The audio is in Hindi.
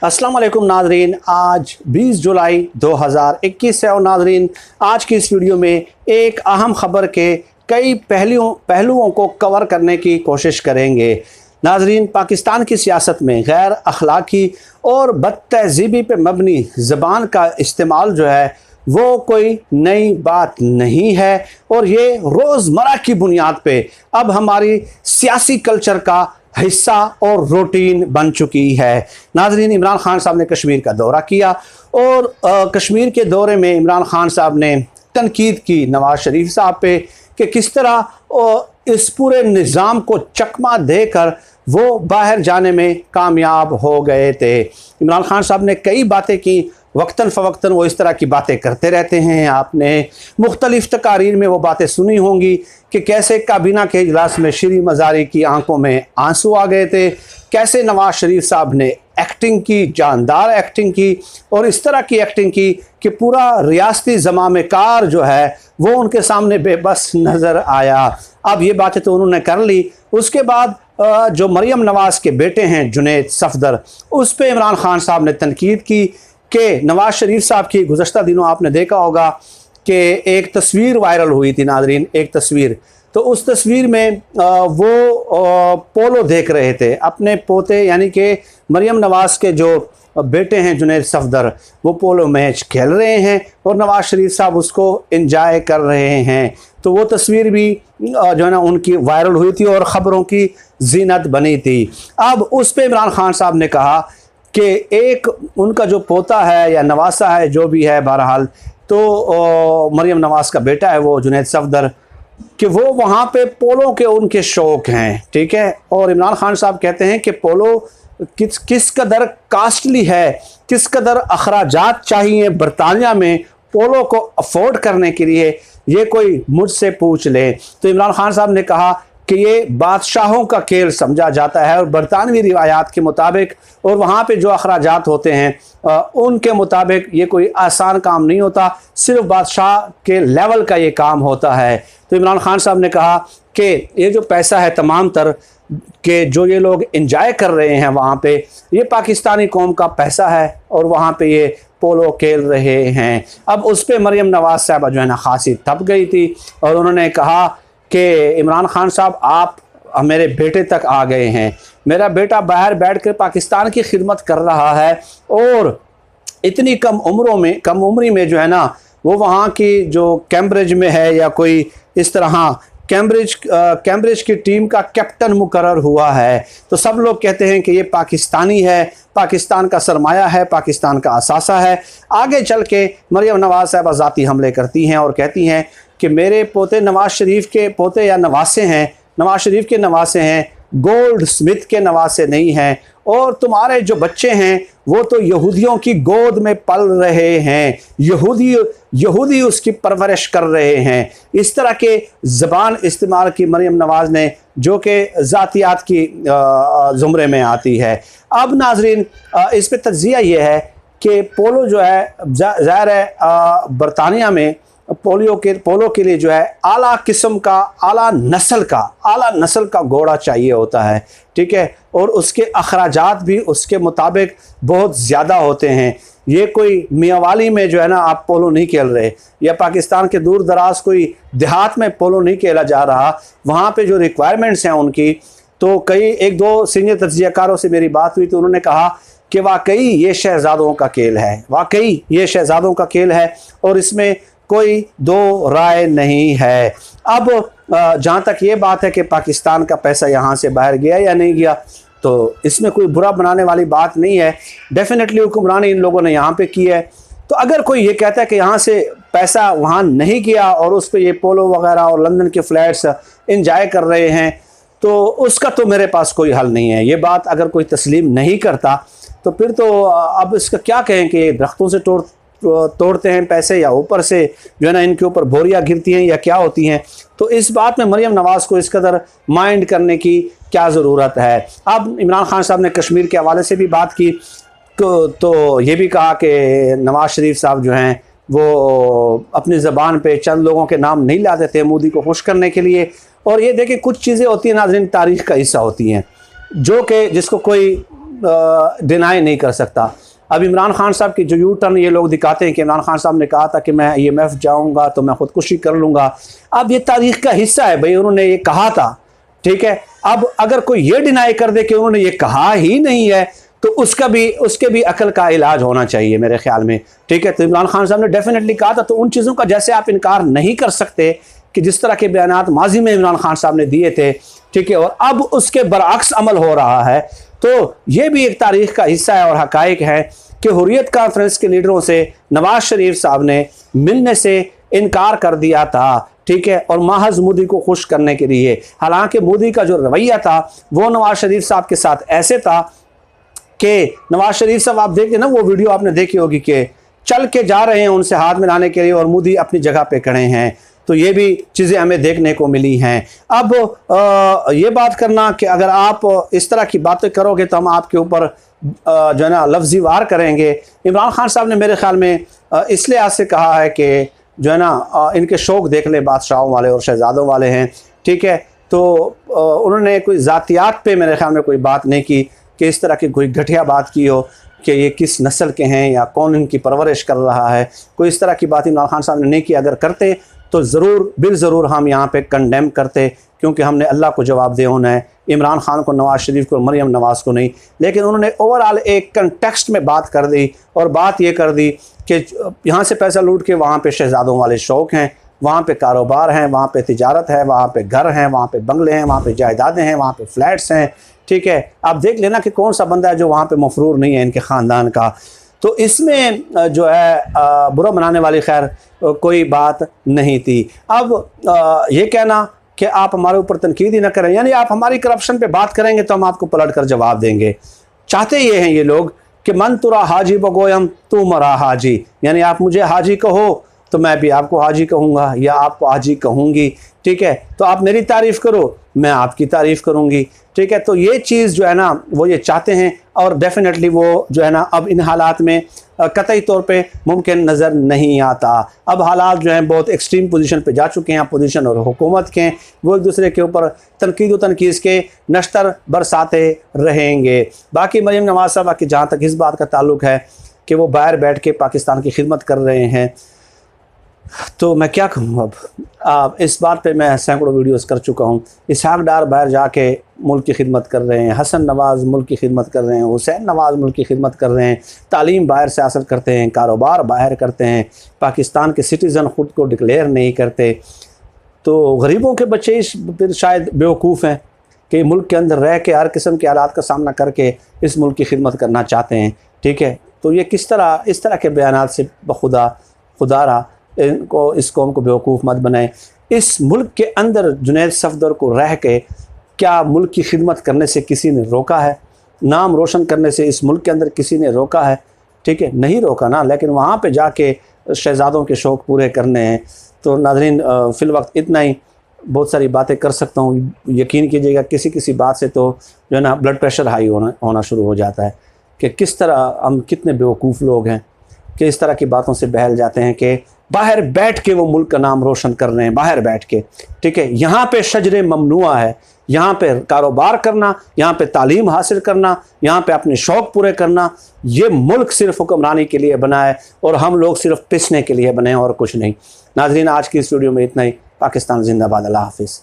अस्सलाम वालेकुम नाजरीन, आज 20 जुलाई 2021 है और नाजरीन आज की इस वीडियो में एक अहम ख़बर के कई पहलुओं को कवर करने की कोशिश करेंगे। नाजरीन, पाकिस्तान की सियासत में गैर अखलाकी और बदतहज़ीबी पे मबनी ज़बान का इस्तेमाल जो है वो कोई नई बात नहीं है और ये रोज़मर्रा की बुनियाद पे अब हमारी सियासी कल्चर का हिस्सा और रूटीन बन चुकी है। नाजरीन, इमरान खान साहब ने कश्मीर का दौरा किया और कश्मीर के दौरे में इमरान खान साहब ने तनकीद की नवाज़ शरीफ साहब पे कि किस तरह इस पूरे निज़ाम को चकमा देकर वो बाहर जाने में कामयाब हो गए थे। इमरान खान साहब ने कई बातें की, वक्तन फ़वक्तन वो इस तरह की बातें करते रहते हैं। आपने मुख्तलिफ़ तकारीर में वो बातें सुनी होंगी कि कैसे काबीना के इजलास में श्री मज़ारी की आंखों में आंसू आ गए थे, कैसे नवाज़ शरीफ साहब ने एक्टिंग की, जानदार एक्टिंग की और इस तरह की एक्टिंग की कि पूरा रियासती ज़मामे कार जो है वो उनके सामने बेबस नज़र आया। अब ये बातें तो उन्होंने कर ली। उसके बाद जो मरियम नवाज़ के बेटे हैं जुनैद सफदर, उस पर इमरान खान साहब ने तनकीद की कि नवाज़ शरीफ साहब की गुज़श्ता दिनों आपने देखा होगा कि एक तस्वीर वायरल हुई थी। नाजरीन, एक तस्वीर, तो उस तस्वीर में वो पोलो देख रहे थे। अपने पोते यानी कि मरियम नवाज़ के जो बेटे हैं जुनैद सफदर, वो पोलो मैच खेल रहे हैं और नवाज़ शरीफ साहब उसको एंजॉय कर रहे हैं। तो वो तस्वीर भी जो है ना उनकी वायरल हुई थी और ख़बरों की जीनत बनी थी। अब उस पर इमरान खान साहब ने कहा कि एक उनका जो पोता है या नवासा है जो भी है, बहरहाल तो मरियम नवाज़ का बेटा है वो जुनैद सफदर, कि वो वहाँ पे पोलो के उनके शौक़ हैं, ठीक है। और इमरान खान साहब कहते हैं कि पोलो किस कदर कास्टली है, किस कदर अखराजात चाहिए बरतानिया में पोलो को अफोर्ड करने के लिए, ये कोई मुझसे पूछ ले। तो इमरान खान साहब ने कहा कि ये बादशाहों का खेल समझा जाता है और बरतानवी रिवायात के मुताबिक और वहाँ पे जो अखराजात होते हैं उनके मुताबिक ये कोई आसान काम नहीं होता, सिर्फ बादशाह के लेवल का ये काम होता है। तो इमरान खान साहब ने कहा कि ये जो पैसा है तमाम तर के जो ये लोग एंजॉय कर रहे हैं वहाँ पे, ये पाकिस्तानी कौम का पैसा है और वहाँ पे ये पोलो खेल रहे हैं। अब उस पर मरियम नवाज़ साहब जो है ना खासी थप गई थी और उन्होंने कहा कि इमरान खान साहब आप मेरे बेटे तक आ गए हैं, मेरा बेटा बाहर बैठ कर पाकिस्तान की खिदमत कर रहा है और इतनी कम उम्री में जो है ना वो वहाँ की जो कैम्ब्रिज में है या कोई इस तरह कैम्ब्रिज की टीम का कैप्टन मुकर्रर हुआ है। तो सब लोग कहते हैं कि ये पाकिस्तानी है, पाकिस्तान का सरमाया है, पाकिस्तान का असासा है। आगे चल के मरियम नवाज़ साहब ज़ाती हमले करती हैं और कहती हैं कि मेरे पोते नवाज़ शरीफ के पोते या नवासे हैं, नवाज़ शरीफ के नवासे हैं, गोल्ड स्मिथ के नवासे नहीं हैं और तुम्हारे जो बच्चे हैं वो तो यहूदियों की गोद में पल रहे हैं, यहूदी उसकी परवरिश कर रहे हैं। इस तरह के ज़बान इस्तेमाल की मरियम नवाज़ ने जो कि ज़ातियात की ज़ुमरे में आती है। अब नाजरीन, इस पर तज्ज़िया ये है कि पोलो जो है ज़ाहिर है बरतानिया में पोलो के लिए जो है आला किस्म का आला नस्ल का घोड़ा चाहिए होता है, ठीक है। और उसके अखराजात भी उसके मुताबिक बहुत ज़्यादा होते हैं। ये कोई मियाँवाली में जो है ना आप पोलो नहीं खेल रहे या पाकिस्तान के दूर दराज कोई देहात में पोलो नहीं खेला जा रहा। वहाँ पे जो रिक्वायरमेंट्स हैं उनकी, तो कई एक दो सीनियर तज्ज़ियाकारों से मेरी बात हुई तो उन्होंने कहा कि वाकई ये शहज़ादों का खेल है, वाकई ये शहज़ादों का खेल है और इसमें कोई दो राय नहीं है। अब जहाँ तक ये बात है कि पाकिस्तान का पैसा यहाँ से बाहर गया या नहीं गया, तो इसमें कोई बुरा बनाने वाली बात नहीं है। डेफिनेटली हुक्मरानी इन लोगों ने यहाँ पे की है। तो अगर कोई ये कहता है कि यहाँ से पैसा वहाँ नहीं गया और उस पर ये पोलो वगैरह और लंदन के फ्लैट्स इंजॉय कर रहे हैं, तो उसका तो मेरे पास कोई हल नहीं है। ये बात अगर कोई तस्लीम नहीं करता तो फिर तो अब इसका क्या कहें कि दरख्तों से तोड़ते हैं पैसे या ऊपर से जो है ना इनके ऊपर बोरियां गिरती हैं या क्या होती हैं। तो इस बात में मरियम नवाज़ को इस कदर माइंड करने की क्या ज़रूरत है। अब इमरान खान साहब ने कश्मीर के हवाले से भी बात की तो ये भी कहा कि नवाज़ शरीफ साहब जो हैं वो अपनी ज़बान पे चंद लोगों के नाम नहीं लाते थे मोदी को खुश करने के लिए। और ये देखिए कुछ चीज़ें होती हैं नाज़रीन, तारीख़ का हिस्सा होती हैं जो कि जिसको कोई डिनाई नहीं कर सकता। अब इमरान खान साहब की जो यू टर्न ये लोग दिखाते हैं कि इमरान खान साहब ने कहा था कि मैं IMF जाऊंगा तो मैं खुदकुशी कर लूँगा। अब ये तारीख का हिस्सा है भाई, उन्होंने ये कहा था, ठीक है। अब अगर कोई ये डिनाई कर दे कि उन्होंने ये कहा ही नहीं है तो उसके भी अकल का इलाज होना चाहिए मेरे ख्याल में, ठीक है। तो इमरान खान साहब ने डेफिनेटली कहा था, तो उन चीज़ों का जैसे आप इनकार नहीं कर सकते कि जिस तरह के बयानात माजी में इमरान खान साहब ने दिए थे, ठीक है, और अब उसके बरअक्स अमल हो रहा है, तो ये भी एक तारीख का हिस्सा है और हकाइक है कि हुर्रियत कॉन्फ्रेंस के लीडरों से नवाज शरीफ साहब ने मिलने से इनकार कर दिया था, ठीक है, और महज मोदी को खुश करने के लिए। हालांकि मोदी का जो रवैया था वो नवाज शरीफ साहब के साथ ऐसे था कि नवाज शरीफ साहब, आप देखिए ना वो वीडियो आपने देखी होगी कि चल के जा रहे हैं उनसे हाथ मिलाने के लिए और मोदी अपनी जगह पे खड़े हैं, तो ये भी चीज़ें हमें देखने को मिली हैं। अब ये बात करना कि अगर आप इस तरह की बातें करोगे तो हम आपके ऊपर जो है ना लफ्ज़ी वार करेंगे। इमरान खान साहब ने मेरे ख्याल में इसलिए आज से कहा है कि जो है ना इनके शौक़ देख ले बादशाहों वाले और शहजादों वाले हैं, ठीक है। तो उन्होंने कोई ज़ातियात पे मेरे ख्याल में कोई बात नहीं की कि इस तरह की कोई घटिया बात की हो कि ये किस नस्ल के हैं या कौन इनकी परवरिश कर रहा है, कोई इस तरह की बात इमरान खान साहब ने नहीं की। अगर करते तो ज़रूर बिल ज़रूर हम यहाँ पे कंडेम करते, क्योंकि हमने अल्लाह को जवाबदेह होना है, इमरान खान को, नवाज़ शरीफ को, मरियम नवाज़ को नहीं। लेकिन उन्होंने ओवरऑल एक कंटेक्स्ट में बात कर दी और बात ये कर दी कि यहाँ से पैसा लूट के वहाँ पे शहजादों वाले शौक़ हैं, वहाँ पे कारोबार हैं, वहाँ पे तिजारत है, वहाँ पे घर हैं, वहाँ पे बंगले हैं, वहाँ पे जायदादें हैं, वहाँ पे फ्लैट्स हैं, ठीक है। आप देख लेना कि कौन सा बंदा है जो वहाँ पे मफरूर नहीं है इनके ख़ानदान का। तो इसमें जो है बुरा मनाने वाली खैर कोई बात नहीं थी। अब ये कहना कि आप हमारे ऊपर तनकीद ही ना करें, यानी आप हमारी करप्शन पे बात करेंगे तो हम आपको पलट कर जवाब देंगे। चाहते ये हैं ये लोग कि मन तुरा हाजी बगोयम तू मरा हाजी, यानी आप मुझे हाजी कहो तो मैं भी आपको हाजी कहूँगा या आपको हाजी कहूँगी, ठीक है। तो आप मेरी तारीफ़ करो, मैं आपकी तारीफ़ करूँगी, ठीक है। तो ये चीज़ जो है ना वो ये चाहते हैं और डेफिनेटली वो जो है ना अब इन हालात में कतई तौर पे मुमकिन नज़र नहीं आता। अब हालात जो हैं बहुत एक्सट्रीम पोजीशन पे जा चुके हैं। अपोजिशन और हुकूमत के वो एक दूसरे के ऊपर तनकीद व तनकीस के नश्तर बरसाते रहेंगे। बाकी मरियम नवाज़ साहबा की जहाँ तक इस बात का ताल्लुक़ है कि वो बाहर बैठ के पाकिस्तान की खिदमत कर रहे हैं, तो मैं क्या कहूँ। अब इस बात पे मैं सैकड़ों वीडियोस कर चुका हूँ। इसहाक डार बाहर जाके मुल्क की खिदमत कर रहे हैं, हसन नवाज़ मुल्क की खिदमत कर रहे हैं, हुसैन नवाज़ मुल्क की खिदमत कर रहे हैं, तालीम बाहर से हासिल करते हैं, कारोबार बाहर करते हैं, पाकिस्तान के सिटीज़न ख़ुद को डिक्लेयर नहीं करते। तो गरीबों के बच्चे फिर शायद बेवकूफ़ हैं कि मुल्क के अंदर रह के हर किस्म के हालात का सामना करके इस मुल्क की खिदमत करना चाहते हैं, ठीक है। तो ये किस तरह इस तरह के बयानात से खुदारा इनको इस कौम को बेवकूफ़ मत बनाएं। इस मुल्क के अंदर जुनैद सफदर को रह के क्या मुल्क की खिदमत करने से किसी ने रोका है? नाम रोशन करने से इस मुल्क के अंदर किसी ने रोका है? ठीक है, नहीं रोका ना, लेकिन वहाँ पे जाके शहज़ादों के शौक़ पूरे करने हैं। तो नाज़रीन फ़िल वक्त इतना ही। बहुत सारी बातें कर सकता हूँ, यकीन कीजिएगा किसी किसी बात से तो जो है ना ब्लड प्रेशर हाई होना शुरू हो जाता है कि किस तरह हम कितने बेवकूफ़ लोग हैं कि इस तरह की बातों से बहल जाते हैं कि बाहर बैठ के वो मुल्क का नाम रोशन कर रहे हैं, बाहर बैठ के, ठीक है। यहाँ पे शजरे ममनुआ है, यहाँ पे कारोबार करना, यहाँ पे तालीम हासिल करना, यहाँ पे अपने शौक़ पूरे करना। ये मुल्क सिर्फ हुक्मरानी के लिए बना है और हम लोग सिर्फ पिसने के लिए बने हैं और कुछ नहीं। नाज़रीन आज की इस वीडियो में इतना ही। पाकिस्तान जिंदाबाद। अल्लाह हाफिज़।